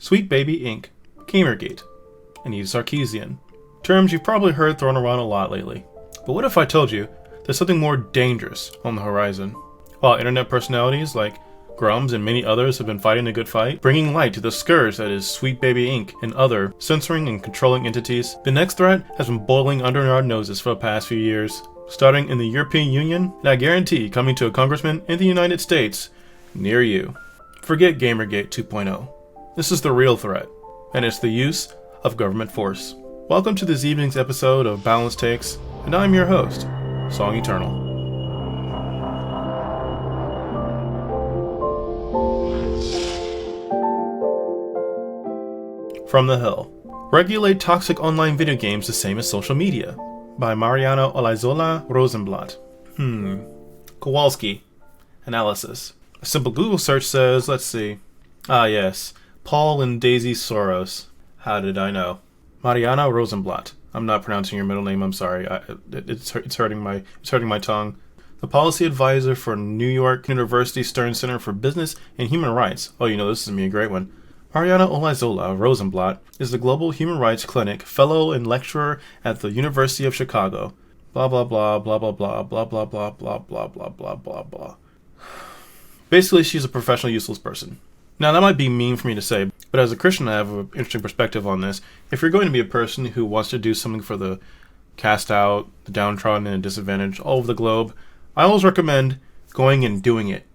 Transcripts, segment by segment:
Sweet Baby Inc., Gamergate, and Eve Sarkeesian. Terms you've probably heard thrown around a lot lately. But what if I told you there's something more dangerous on the horizon? While internet personalities like Grums and many others have been fighting the good fight, bringing light to the scourge that is Sweet Baby Inc. and other censoring and controlling entities, the next threat has been boiling under our noses for the past few years. Starting in the European Union, and I guarantee coming to a congressman in the United States near you. Forget Gamergate 2.0. This is the real threat, and it's the use of government force. Welcome to this evening's episode of Balanced Takes, and I'm your host, Song Eternal. From The Hill. Regulate toxic online video games the same as social media. By Mariana Olaizola Rosenblatt. Kowalski. Analysis. A simple Google search says, let's see. Yes. Paul and Daisy Soros. How did I know? Mariana Rosenblatt. I'm not pronouncing your middle name, I'm sorry. It's hurting my tongue. The policy advisor for New York University Stern Center for Business and Human Rights. Oh, this is going to be a great one. Mariana Olaizola Rosenblatt is the Global Human Rights Clinic Fellow and Lecturer at the University of Chicago. Blah, blah, blah, blah, blah, blah, blah, blah, blah, blah, blah, blah, blah, blah, blah. Basically, she's a professional useless person. Now, that might be mean for me to say, but as a Christian, I have an interesting perspective on this. If you're going to be a person who wants to do something for the cast out, the downtrodden, and disadvantaged all over the globe, I always recommend going and doing it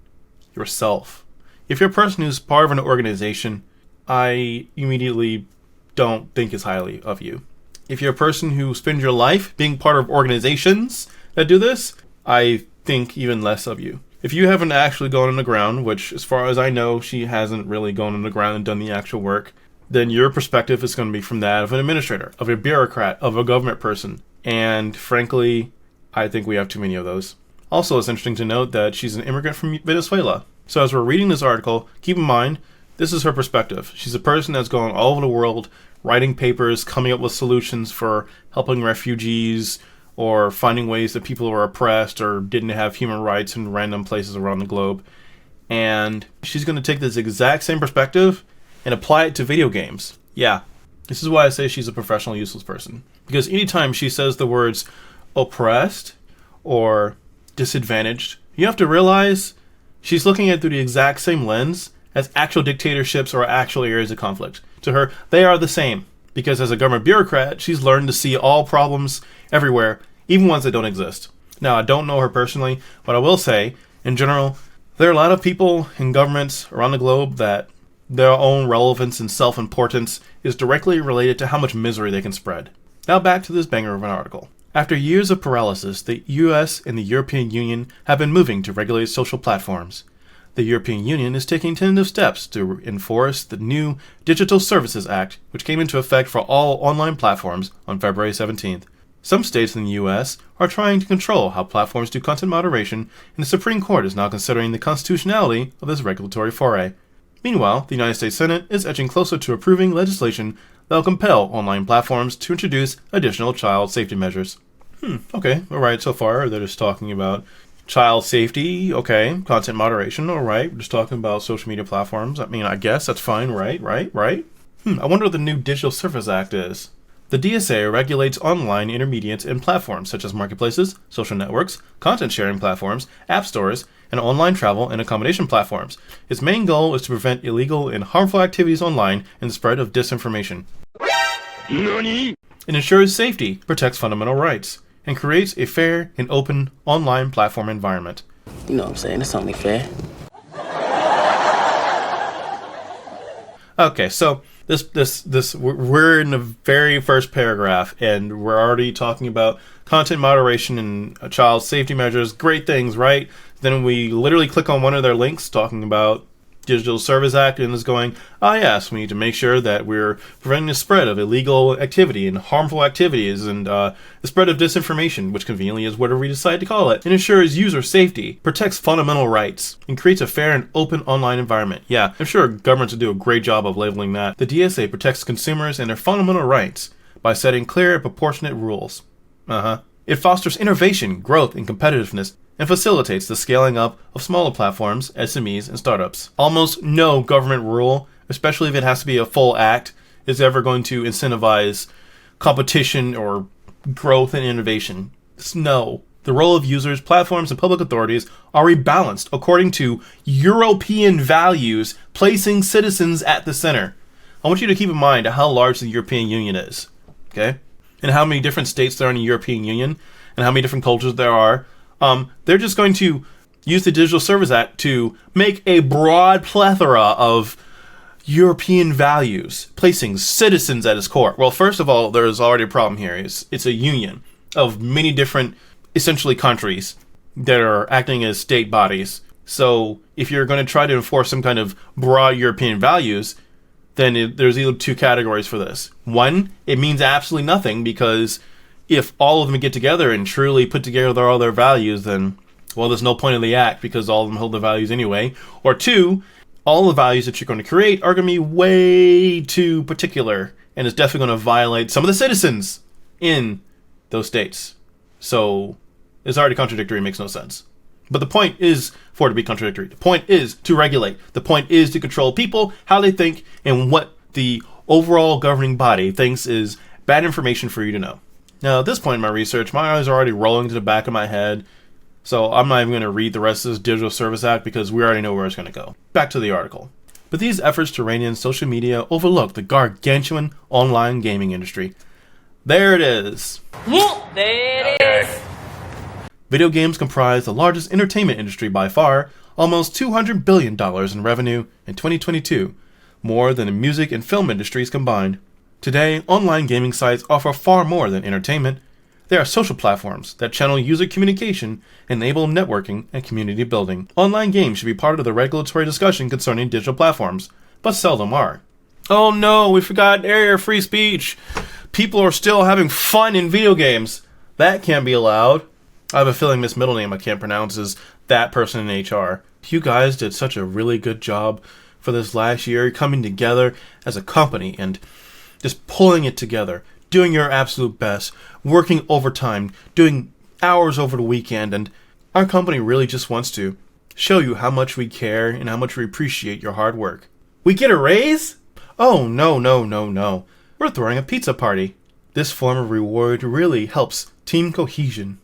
yourself. If you're a person who's part of an organization, I immediately don't think as highly of you. If you're a person who spends your life being part of organizations that do this, I think even less of you. If you haven't actually gone on the ground, which as far as I know, she hasn't really gone on the ground and done the actual work, then your perspective is going to be from that of an administrator, of a bureaucrat, of a government person. And frankly, I think we have too many of those. Also, it's interesting to note that she's an immigrant from Venezuela. So as we're reading this article, keep in mind, this is her perspective. She's a person that's gone all over the world, writing papers, coming up with solutions for helping refugees, or finding ways that people were oppressed or didn't have human rights in random places around the globe. And she's going to take this exact same perspective and apply it to video games. Yeah, this is why I say she's a professional useless person. Because anytime she says the words oppressed or disadvantaged, you have to realize she's looking at it through the exact same lens as actual dictatorships or actual areas of conflict. To her, they are the same. Because as a government bureaucrat, she's learned to see all problems everywhere, even ones that don't exist. Now, I don't know her personally, but I will say, in general, there are a lot of people in governments around the globe that their own relevance and self-importance is directly related to how much misery they can spread. Now back to this banger of an article. After years of paralysis, the US and the European Union have been moving to regulate social platforms. The European Union is taking tentative steps to enforce the new Digital Services Act, which came into effect for all online platforms on February 17th. Some states in the US are trying to control how platforms do content moderation, and the Supreme Court is now considering the constitutionality of this regulatory foray. Meanwhile, the United States Senate is edging closer to approving legislation that will compel online platforms to introduce additional child safety measures. Okay, alright, so far they're just talking about child safety, okay. Content moderation, alright. We're just talking about social media platforms. I mean, I guess that's fine, right? I wonder what the new Digital Services Act is. The DSA regulates online intermediates and platforms such as marketplaces, social networks, content sharing platforms, app stores, and online travel and accommodation platforms. Its main goal is to prevent illegal and harmful activities online and the spread of disinformation. It ensures safety, protects fundamental rights, and creates a fair and open online platform environment. You know what I'm saying? It's only fair. Okay, so we're in the very first paragraph, and we're already talking about content moderation and child safety measures. Great things, right? Then we literally click on one of their links talking about Digital Services Act, and is going, yes, we need to make sure that we're preventing the spread of illegal activity and harmful activities and the spread of disinformation, which conveniently is whatever we decide to call it, and ensures user safety, protects fundamental rights, and creates a fair and open online environment. Yeah, I'm sure governments will do a great job of labeling that. The DSA protects consumers and their fundamental rights by setting clear and proportionate rules. It fosters innovation, growth, and competitiveness, and facilitates the scaling up of smaller platforms, SMEs, and startups. Almost no government rule especially if it has to be a full act, is ever going to incentivize competition or growth and innovation. No. The role of users, platforms, and public authorities are rebalanced according to European values, placing citizens at the center. I want you to keep in mind how large the European Union is, okay? And how many different states there are in the European Union, and how many different cultures there are. They're just going to use the Digital Services Act to make a broad plethora of European values, placing citizens at its core. Well, first of all, there's already a problem here. It's a union of many different, essentially, countries that are acting as state bodies. So if you're going to try to enforce some kind of broad European values, then there's either two categories for this. One, it means absolutely nothing, because if all of them get together and truly put together all their values, then, well, there's no point in the act because all of them hold the values anyway. Or two, all the values that you're going to create are going to be way too particular, and it's definitely going to violate some of the citizens in those states. So it's already contradictory, it makes no sense. But the point is for it to be contradictory. The point is to regulate. The point is to control people, how they think, and what the overall governing body thinks is bad information for you to know. Now, at this point in my research, my eyes are already rolling to the back of my head, so I'm not even going to read the rest of this Digital Services Act because we already know where it's going to go. Back to the article. But these efforts to rein in social media overlook the gargantuan online gaming industry. There it is. There it is. Video games comprise the largest entertainment industry by far, almost $200 billion in revenue in 2022, more than the music and film industries combined. Today, online gaming sites offer far more than entertainment. They are social platforms that channel user communication, enable networking, and community building. Online games should be part of the regulatory discussion concerning digital platforms, but seldom are. Oh no, we forgot area of free speech. People are still having fun in video games. That can't be allowed. I have a feeling this middle name I can't pronounce is that person in HR. You guys did such a really good job for this last year, coming together as a company and just pulling it together, doing your absolute best, working overtime, doing hours over the weekend, and our company really just wants to show you how much we care and how much we appreciate your hard work. We get a raise? Oh, no. We're throwing a pizza party. This form of reward really helps team cohesion.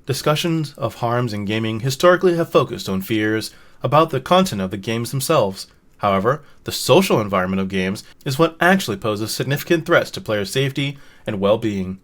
Discussions of harms in gaming historically have focused on fears about the content of the games themselves. However, the social environment of games is what actually poses significant threats to player safety and well-being.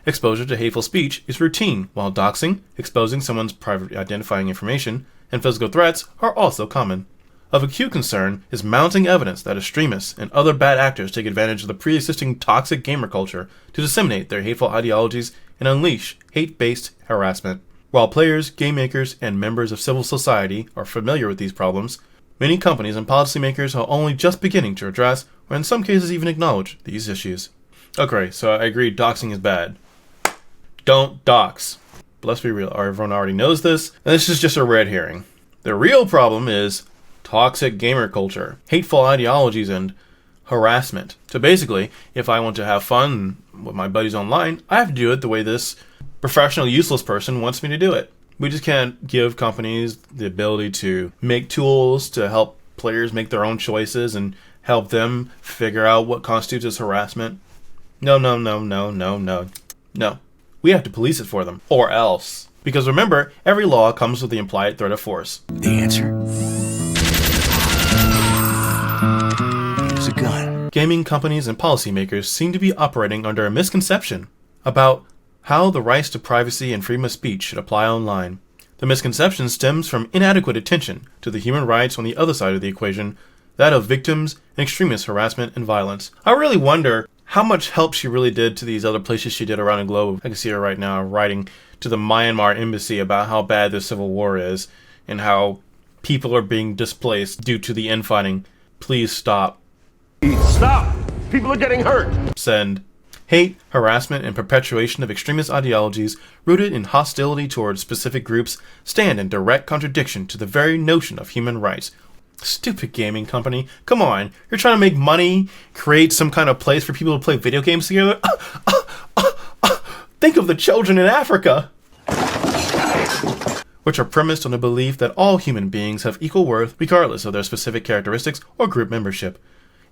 Exposure to hateful speech is routine, while doxing, exposing someone's private identifying information, and physical threats are also common. Of acute concern is mounting evidence that extremists and other bad actors take advantage of the pre-existing toxic gamer culture to disseminate their hateful ideologies and unleash hate-based harassment. While players, game makers, and members of civil society are familiar with these problems, many companies and policymakers are only just beginning to address, or in some cases even acknowledge, these issues. Okay, so I agree, doxing is bad. Don't dox. But let's be real, everyone already knows this, and this is just a red herring. The real problem is toxic gamer culture, hateful ideologies, and harassment. So basically, if I want to have fun with my buddies online, I have to do it the way this professional useless person wants me to do it. We just can't give companies the ability to make tools to help players make their own choices and help them figure out what constitutes as harassment. No. We have to police it for them, or else. Because remember, every law comes with the implied threat of force. The answer is a gun. Gaming companies and policymakers seem to be operating under a misconception about how the rights to privacy and freedom of speech should apply online. The misconception stems from inadequate attention to the human rights on the other side of the equation, that of victims and extremist harassment and violence. I really wonder how much help she really did to these other places she did around the globe. I can see her right now writing to the Myanmar embassy about how bad the civil war is and how people are being displaced due to the infighting. Please stop. Stop! People are getting hurt! Send. Hate, harassment, and perpetuation of extremist ideologies rooted in hostility towards specific groups stand in direct contradiction to the very notion of human rights. Stupid gaming company. Come on, you're trying to make money, create some kind of place for people to play video games together? Think of the children in Africa! which are premised on the belief that all human beings have equal worth regardless of their specific characteristics or group membership.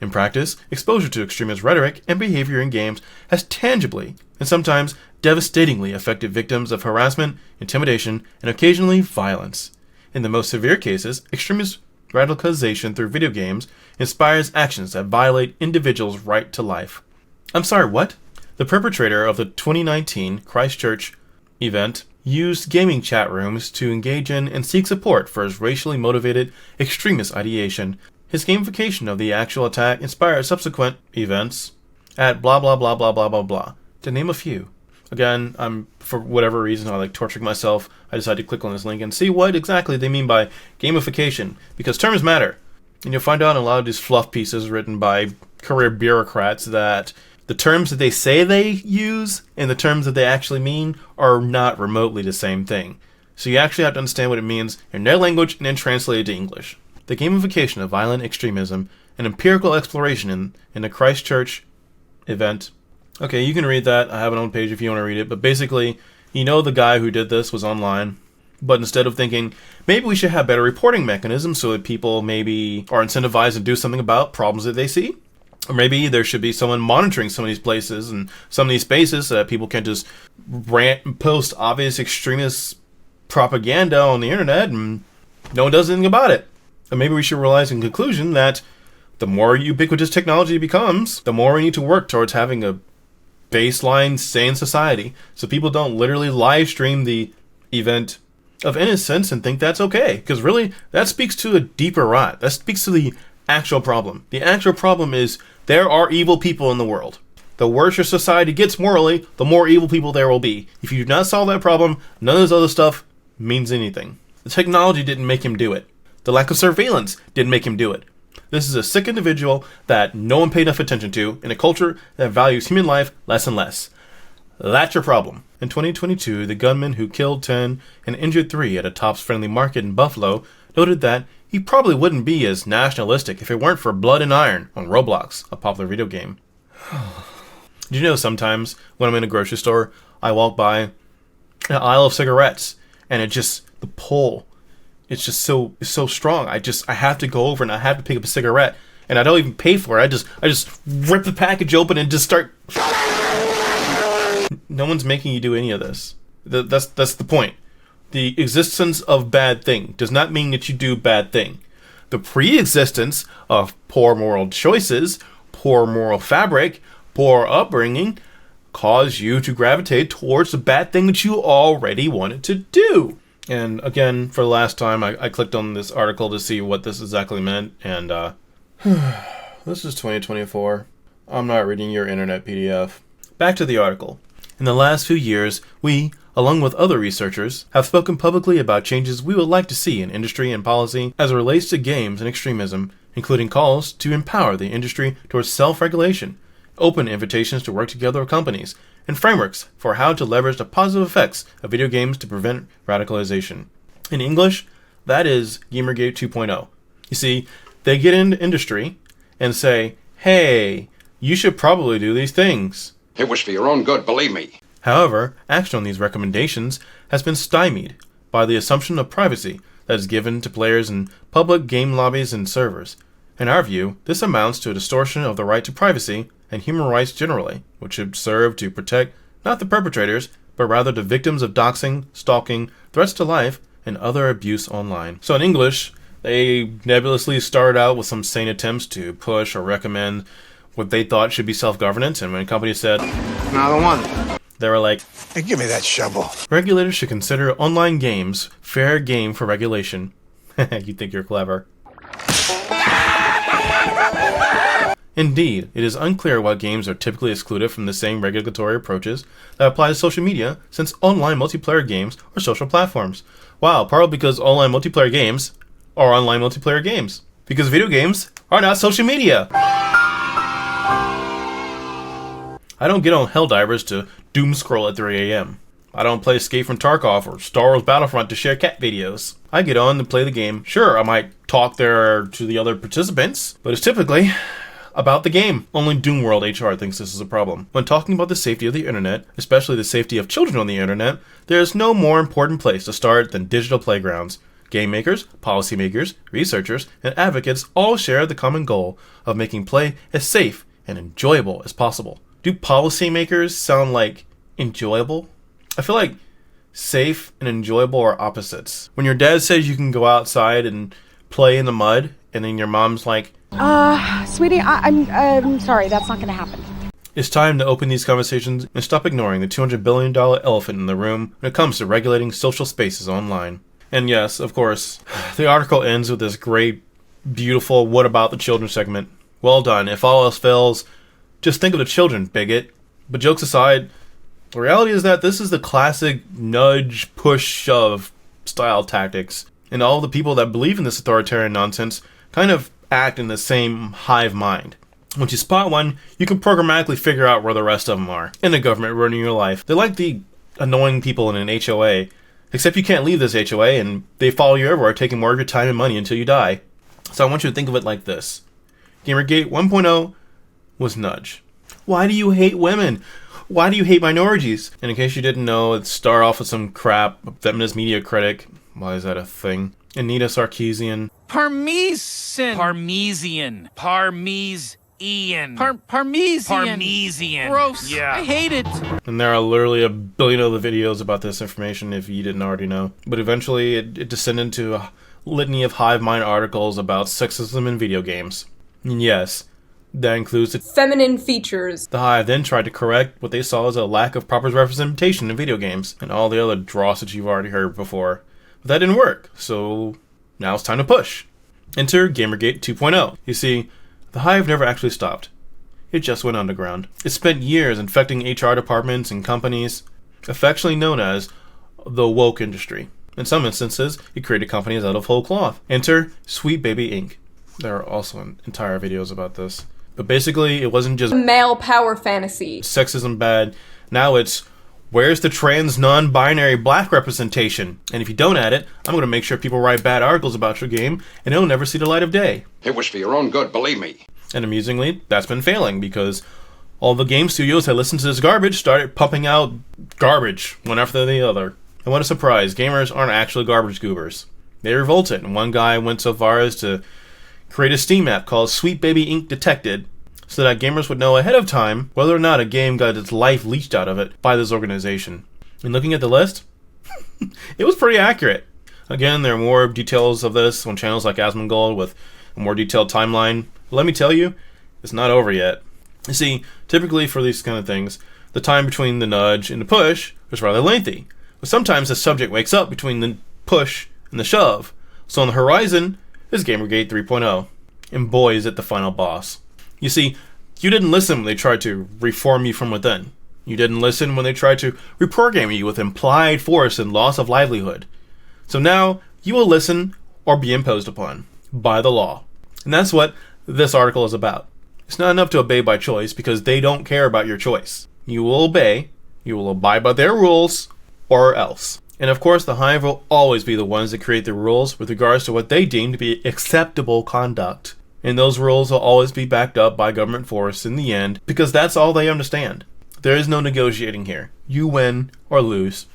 In practice, exposure to extremist rhetoric and behavior in games has tangibly and sometimes devastatingly affected victims of harassment, intimidation, and occasionally violence. In the most severe cases, extremist radicalization through video games inspires actions that violate individuals' right to life. I'm sorry, what? The perpetrator of the 2019 Christchurch event used gaming chat rooms to engage in and seek support for his racially motivated extremist ideation. His gamification of the actual attack inspired subsequent events at blah blah blah blah blah blah blah, to name a few. Again, for whatever reason, I like torturing myself. I decided to click on this link and see what exactly they mean by gamification, because terms matter. And you'll find out in a lot of these fluff pieces written by career bureaucrats that the terms that they say they use and the terms that they actually mean are not remotely the same thing. So you actually have to understand what it means in their language and then translate it to English. The gamification of violent extremism, an empirical exploration in the Christchurch event. Okay, you can read that. I have it on page if you want to read it. But basically, the guy who did this was online. But instead of thinking, maybe we should have better reporting mechanisms so that people maybe are incentivized to do something about problems that they see. Or maybe there should be someone monitoring some of these places and some of these spaces so that people can't just rant and post obvious extremist propaganda on the internet and no one does anything about it. And maybe we should realize in conclusion that the more ubiquitous technology becomes, the more we need to work towards having a baseline sane society so people don't literally live stream the event of innocence and think that's okay. Because really, that speaks to a deeper rot. That speaks to the actual problem. The actual problem is there are evil people in the world. The worse your society gets morally, the more evil people there will be. If you do not solve that problem, none of this other stuff means anything. The technology didn't make him do it. The lack of surveillance didn't make him do it. This is a sick individual that no one paid enough attention to in a culture that values human life less and less. That's your problem. In 2022, the gunman who killed 10 and injured 3 at a Tops Friendly Market in Buffalo noted that he probably wouldn't be as nationalistic if it weren't for Blood and Iron on Roblox, a popular video game. Do you know sometimes when I'm in a grocery store, I walk by an aisle of cigarettes and the pull, it's just so strong. I have to go over and I have to pick up a cigarette and I don't even pay for it. I just rip the package open and just start. No one's making you do any of this. That's the point. The existence of bad thing does not mean that you do bad thing. The pre-existence of poor moral choices, poor moral fabric, poor upbringing cause you to gravitate towards the bad thing that you already wanted to do. And again, for the last time, I clicked on this article to see what this exactly meant, and this is 2024. I'm not reading your internet PDF. Back to the article. In the last few years, we, along with other researchers, have spoken publicly about changes we would like to see in industry and policy as it relates to games and extremism, including calls to empower the industry towards self-regulation, open invitations to work together with companies, and frameworks for how to leverage the positive effects of video games to prevent radicalization. In English, that is Gamergate 2.0. You see, they get into industry and say, hey, you should probably do these things. It was for your own good, believe me. However, action on these recommendations has been stymied by the assumption of privacy that is given to players in public game lobbies and servers. In our view, this amounts to a distortion of the right to privacy and human rights generally, which should serve to protect not the perpetrators, but rather the victims of doxing, stalking, threats to life, and other abuse online. So in English, they nebulously started out with some sane attempts to push or recommend what they thought should be self-governance, and when companies said, I don't want it. They were like, Hey, give me that shovel. regulators should consider online games fair game for regulation. You think you're clever. Indeed, it is unclear why games are typically excluded from the same regulatory approaches that apply to social media, since online multiplayer games are social platforms. Wow, partly because online multiplayer games are online multiplayer games. Because video games are not social media. I don't get on Helldivers to doom scroll at 3 a.m. I don't play Escape from Tarkov or Star Wars Battlefront to share cat videos. I get on and play the game. Sure, I might talk there to the other participants, but it's typically about the game. Only Doomworld HR thinks this is a problem. When talking about the safety of the internet, especially the safety of children on the internet, there is no more important place to start than digital playgrounds. Game makers, policymakers, researchers, and advocates all share the common goal of making play as safe and enjoyable as possible. Do policymakers sound like enjoyable? I feel like safe and enjoyable are opposites. When your dad says you can go outside and play in the mud, and then your mom's like, sweetie, I'm sorry, that's not gonna happen. It's time to open these conversations and stop ignoring the $200 billion elephant in the room when it comes to regulating social spaces online. And yes, of course, the article ends with this great, beautiful what about the children segment. Well done. If all else fails, just think of the children, bigot. But jokes aside, the reality is that this is the classic nudge, push, shove style tactics. And all the people that believe in this authoritarian nonsense kind of act in the same hive mind. Once you spot one, you can programmatically figure out where the rest of them are. In the government running your life, they're like the annoying people in an HOA. Except you can't leave this HOA and they follow you everywhere, taking more of your time and money until you die. So I want you to think of it like this. Gamergate 1.0 was nudge. Why do you hate women? Why do you hate minorities? And in case you didn't know, it started off with some crap. Feminist media critic. Why is that a thing? Anita Sarkeesian. Parmesan. Gross. Yeah. I hate it. And there are literally a billion other videos about this information if you didn't already know. But eventually it descended into a litany of hive mind articles about sexism in video games. And yes, that includes the feminine features. The Hive then tried to correct what they saw as a lack of proper representation in video games and all the other dross that you've already heard before. But that didn't work, so now it's time to push. Enter Gamergate 2.0. You see, the Hive never actually stopped. It just went underground. It spent years infecting HR departments and companies, affectionately known as the woke industry. In some instances, it created companies out of whole cloth. Enter Sweet Baby Inc. There are also entire videos about this. But basically, it wasn't just male power fantasy. Sexism bad. Now it's, where's the trans non-binary black representation? And if you don't add it, I'm going to make sure people write bad articles about your game, and it'll never see the light of day. It was for your own good, believe me. And amusingly, that's been failing, because all the game studios that listened to this garbage started pumping out garbage one after the other. And what a surprise, gamers aren't actually garbage goobers. They revolted, and one guy went so far as to create a Steam app called Sweet Baby Inc. Detected, so that gamers would know ahead of time whether or not a game got its life leached out of it by this organization. And looking at the list, it was pretty accurate. Again, there are more details of this on channels like Asmongold with a more detailed timeline. But let me tell you, it's not over yet. You see, typically for these kind of things, the time between the nudge and the push is rather lengthy. But sometimes the subject wakes up between the push and the shove. So on the horizon is Gamergate 3.0. And boy, is it the final boss. You see, you didn't listen when they tried to reform you from within. You didn't listen when they tried to reprogram you with implied force and loss of livelihood. So now, you will listen or be imposed upon by the law. And that's what this article is about. It's not enough to obey by choice because they don't care about your choice. You will obey, you will abide by their rules, or else. And of course, the Hive will always be the ones that create the rules with regards to what they deem to be acceptable conduct. And those rules will always be backed up by government force in the end, because that's all they understand. There is no negotiating here. You win or lose.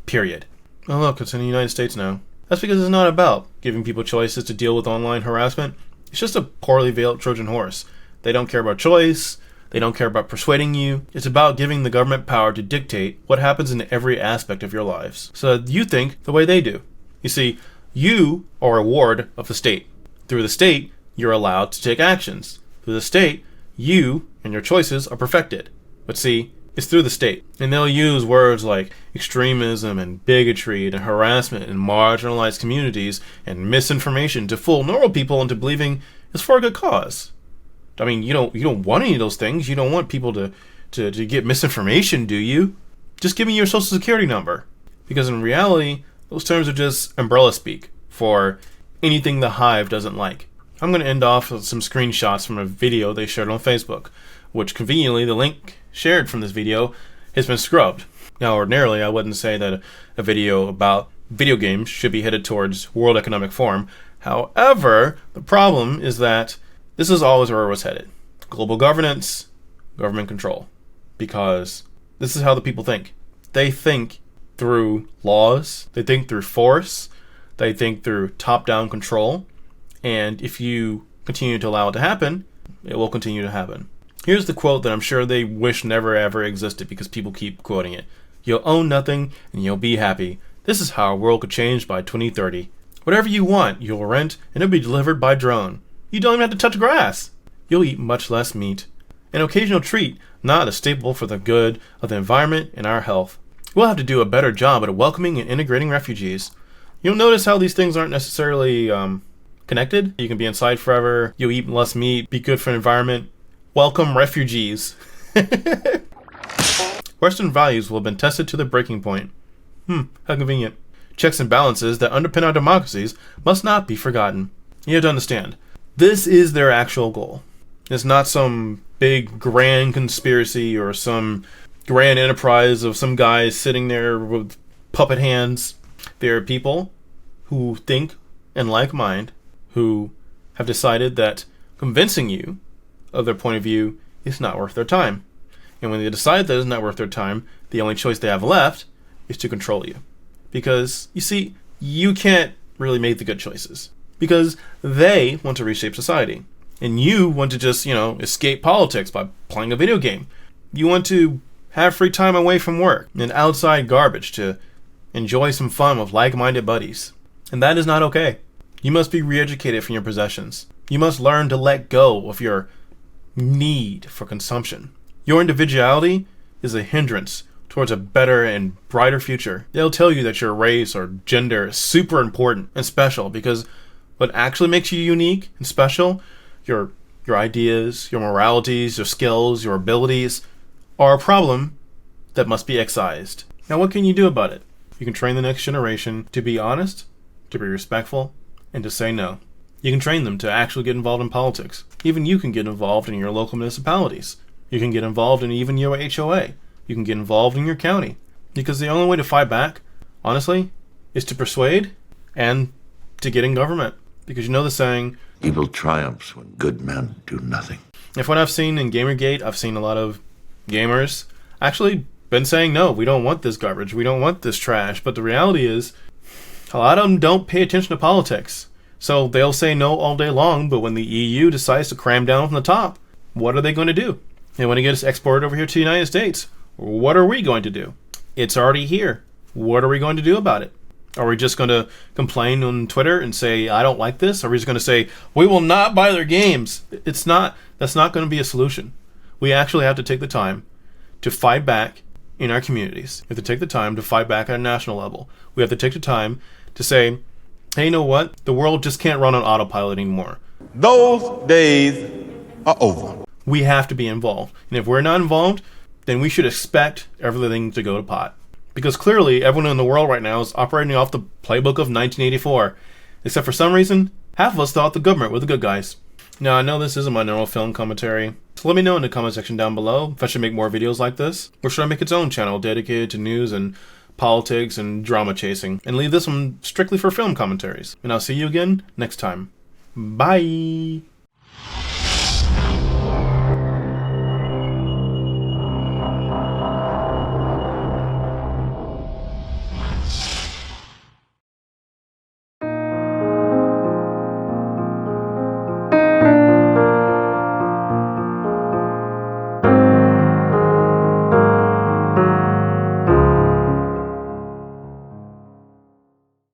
Period. Oh look, it's in the United States now. That's because it's not about giving people choices to deal with online harassment. It's just a poorly veiled Trojan horse. They don't care about choice. They don't care about persuading you. It's about giving the government power to dictate what happens in every aspect of your lives, so that you think the way they do. You see, you are a ward of the state. Through the state, you're allowed to take actions. Through the state, you and your choices are perfected. But see, it's through the state. And they'll use words like extremism and bigotry and harassment in marginalized communities and misinformation to fool normal people into believing it's for a good cause. I mean, you don't want any of those things. You don't want people to get misinformation, do you? Just give me your social security number. Because in reality, those terms are just umbrella speak for anything the Hive doesn't like. I'm going to end off with some screenshots from a video they shared on Facebook, which conveniently the link shared from this video has been scrubbed. Now, ordinarily, I wouldn't say that a video about video games should be headed towards World Economic Forum. However, the problem is that this is always where it was headed. global governance, government control. Because this is how the people think. They think through laws, they think through force, they think through top-down control, and if you continue to allow it to happen, it will continue to happen. Here's the quote that I'm sure they wish never ever existed because people keep quoting it. You'll own nothing and you'll be happy. This is how our world could change by 2030. Whatever you want, you'll rent and it'll be delivered by drone. You don't even have to touch grass. You'll eat much less meat. An occasional treat, not a staple for the good of the environment and our health. We'll have to do a better job at welcoming and integrating refugees. You'll notice how these things aren't necessarily connected. You can be inside forever, you'll eat less meat, be good for the environment. Welcome refugees. Western values will have been tested to the breaking point. How convenient. Checks and balances that underpin our democracies must not be forgotten. You have to understand, this is their actual goal. It's not some big grand conspiracy or some grand enterprise of some guys sitting there with puppet hands. There are people who think and like mind who have decided that convincing you of their point of view is not worth their time. And when they decide that it's not worth their time, the only choice they have left is to control you. Because, you see, you can't really make the good choices. Because they want to reshape society. And you want to just, escape politics by playing a video game. You want to have free time away from work and outside garbage to enjoy some fun with like-minded buddies. And that is not okay. You must be re-educated from your possessions. You must learn to let go of your need for consumption. Your individuality is a hindrance towards a better and brighter future. They'll tell you that your race or gender is super important and special because what actually makes you unique and special, your ideas, your moralities, your skills, your abilities, are a problem that must be excised. Now what can you do about it? You can train the next generation to be honest, to be respectful, and to say no. You can train them to actually get involved in politics. Even you can get involved in your local municipalities. You can get involved in even your HOA. You can get involved in your county. Because the only way to fight back, honestly, is to persuade and to get in government. Because you know the saying, evil triumphs when good men do nothing. If what I've seen in Gamergate, I've seen a lot of gamers actually been saying, no, we don't want this garbage. We don't want this trash. But the reality is, a lot of them don't pay attention to politics. So they'll say no all day long, but when the EU decides to cram down from the top, what are they going to do? They want to get us exported over here to the United States. What are we going to do? It's already here. What are we going to do about it? Are we just going to complain on Twitter and say, I don't like this? Or are we just going to say, we will not buy their games? That's not going to be a solution. We actually have to take the time to fight back in our communities. We have to take the time to fight back at a national level. We have to take the time to say, hey, you know what? The world just can't run on autopilot anymore. Those days are over. We have to be involved. And if we're not involved, then we should expect everything to go to pot. Because clearly, everyone in the world right now is operating off the playbook of 1984. Except for some reason, half of us thought the government were the good guys. Now, I know this isn't my normal film commentary, so let me know in the comment section down below if I should make more videos like this, or should I make its own channel dedicated to news and politics and drama chasing, and leave this one strictly for film commentaries. And I'll see you again next time. Bye!